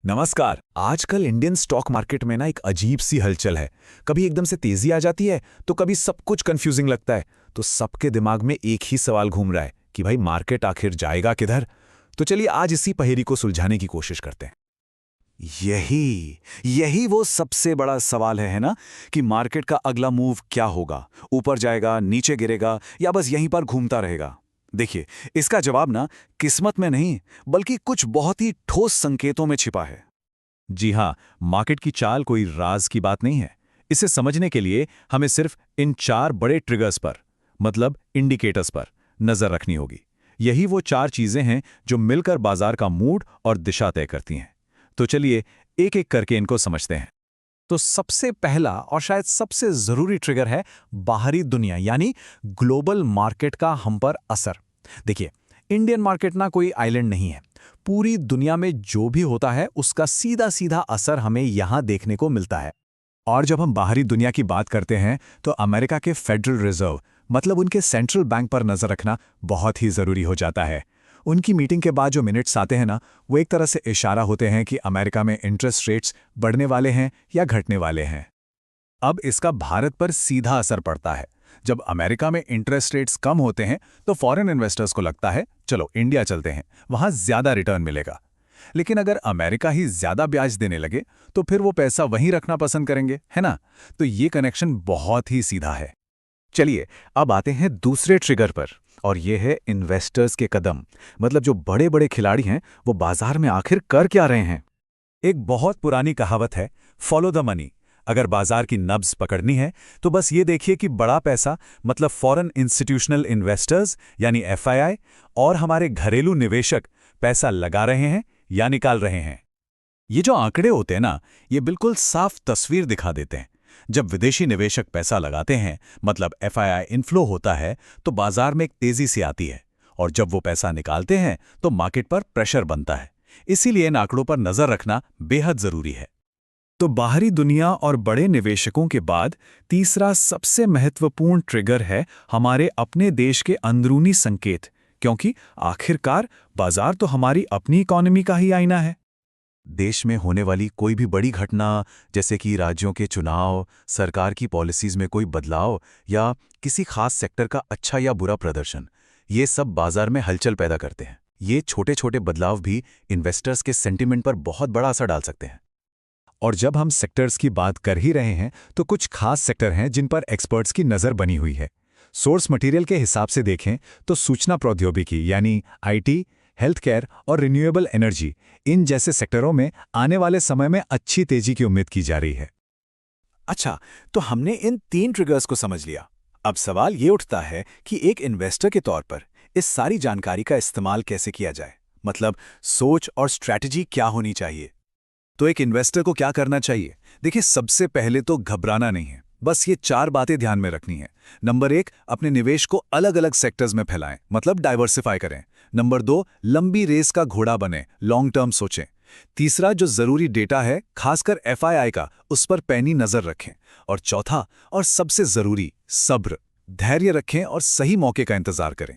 नमस्कार। आजकल Indian stock market में ना एक अजीब सी हलचल है। कभी एकदम से तेजी आ जाती है तो कभी सब कुछ कंफ्यूजिंग लगता है। तो सबके दिमाग में एक ही सवाल घूम रहा है कि भाई मार्केट आखिर जाएगा किधर। तो चलिए आज इसी पहेली को सुलझाने की कोशिश करते हैं। यही यही वो सबसे बड़ा सवाल है ना कि मार्केट का अगला मूव क्या होगा। ऊपर जाएगा, नीचे गिरेगा या बस यहीं पर घूमता रहेगा। देखिए, इसका जवाब ना किस्मत में नहीं बल्कि कुछ बहुत ही ठोस संकेतों में छिपा है। जी हाँ, मार्केट की चाल कोई राज की बात नहीं है। इसे समझने के लिए हमें सिर्फ इन 4 बड़े ट्रिगर्स पर, मतलब इंडिकेटर्स पर नजर रखनी होगी। यही वो 4 चीजें हैं जो मिलकर बाजार का मूड और दिशा तय करती हैं। तो चलिए एक एक करके इनको समझते हैं। तो सबसे पहला और शायद सबसे जरूरी ट्रिगर है बाहरी दुनिया यानी ग्लोबल मार्केट का हम पर असर। देखिए, इंडियन मार्केट ना कोई आइलैंड नहीं है। पूरी दुनिया में जो भी होता है उसका सीधा सीधा असर हमें यहां देखने को मिलता है। और जब हम बाहरी दुनिया की बात करते हैं तो अमेरिका के फेडरल रिजर्व, मतलब उनके सेंट्रल बैंक पर नजर रखना बहुत ही जरूरी हो जाता है। उनकी मीटिंग के बाद जो मिनट्स आते हैं ना, वो एक तरह से इशारा होते हैं कि अमेरिका में इंटरेस्ट रेट्स बढ़ने वाले हैं या घटने वाले हैं। अब इसका भारत पर सीधा असर पड़ता है। जब अमेरिका में इंटरेस्ट रेट्स कम होते हैं तो फॉरेन इन्वेस्टर्स को लगता है चलो इंडिया चलते हैं, वहां ज्यादा रिटर्न मिलेगा। लेकिन अगर अमेरिका ही ज्यादा ब्याज देने लगे तो फिर वो पैसा वहीं रखना पसंद करेंगे, है ना? तो ये कनेक्शन बहुत ही सीधा है। चलिए अब आते हैं दूसरे ट्रिगर पर, और ये है इन्वेस्टर्स के कदम। मतलब जो बड़े बड़े खिलाड़ी हैं वो बाजार में आखिर कर क्या रहे हैं। एक बहुत पुरानी कहावत है, फॉलो द मनी। अगर बाजार की नब्ज पकड़नी है तो बस ये देखिए कि बड़ा पैसा, मतलब फॉरेन इंस्टीट्यूशनल इन्वेस्टर्स यानी एफआईआई, और हमारे घरेलू निवेशक पैसा लगा रहे हैं या निकाल रहे हैं। ये जो आंकड़े होते हैं ना, ये बिल्कुल साफ तस्वीर दिखा देते हैं। जब विदेशी निवेशक पैसा लगाते हैं, मतलब एफआईआई इनफ्लो होता है, तो बाजार में एक तेजी से आती है। और जब वो पैसा निकालते हैं तो मार्केट पर प्रेशर बनता है। इसीलिए इन आंकड़ों पर नजर रखना बेहद जरूरी है। तो बाहरी दुनिया और बड़े निवेशकों के बाद तीसरा सबसे महत्वपूर्ण ट्रिगर है हमारे अपने देश के अंदरूनी संकेत, क्योंकि आखिरकार बाजार तो हमारी अपनी इकोनॉमी का ही आईना है। देश में होने वाली कोई भी बड़ी घटना, जैसे कि राज्यों के चुनाव, सरकार की पॉलिसीज में कोई बदलाव या किसी खास सेक्टर का अच्छा या बुरा प्रदर्शन, ये सब बाजार में हलचल पैदा करते हैं। ये छोटे छोटे बदलाव भी इन्वेस्टर्स के सेंटिमेंट पर बहुत बड़ा असर डाल सकते हैं। और जब हम सेक्टर्स की बात कर ही रहे हैं तो कुछ खास सेक्टर हैं जिन पर एक्सपर्ट्स की नज़र बनी हुई है। सोर्स मटेरियल के हिसाब से देखें तो सूचना प्रौद्योगिकी यानी आईटी, हेल्थ केयर और रिन्यूएबल एनर्जी, इन जैसे सेक्टरों में आने वाले समय में अच्छी तेजी की उम्मीद की जा रही है। अच्छा, तो हमने इन 3 ट्रिगर्स को समझ लिया। अब सवाल ये उठता है कि एक इन्वेस्टर के तौर पर इस सारी जानकारी का इस्तेमाल कैसे किया जाए, मतलब सोच और स्ट्रैटेजी क्या होनी चाहिए। तो एक इन्वेस्टर को क्या करना चाहिए? देखिए, सबसे पहले तो घबराना नहीं है। बस ये 4 बातें ध्यान में रखनी है। नंबर 1, अपने निवेश को अलग अलग सेक्टर्स में फैलाएं, मतलब डाइवर्सिफाई करें। नंबर 2, लंबी रेस का घोड़ा बने, लॉन्ग टर्म सोचें। तीसरा, जो जरूरी डेटा है खासकर एफआईआई का, उस पर पैनी नजर रखें। और चौथा और सबसे जरूरी, सब्र, धैर्य रखें और सही मौके का इंतजार करें।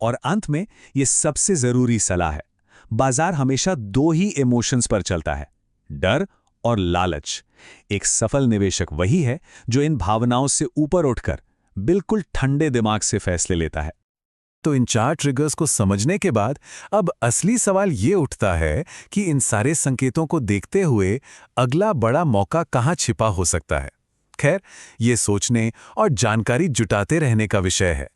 और अंत में ये सबसे जरूरी सलाह है, बाजार हमेशा 2 ही इमोशंस पर चलता है, डर और लालच। एक सफल निवेशक वही है जो इन भावनाओं से ऊपर उठकर बिल्कुल ठंडे दिमाग से फैसले लेता है। तो इन 4 ट्रिगर्स को समझने के बाद अब असली सवाल ये उठता है कि इन सारे संकेतों को देखते हुए अगला बड़ा मौका कहाँ छिपा हो सकता है। खैर, ये सोचने और जानकारी जुटाते रहने का विषय है।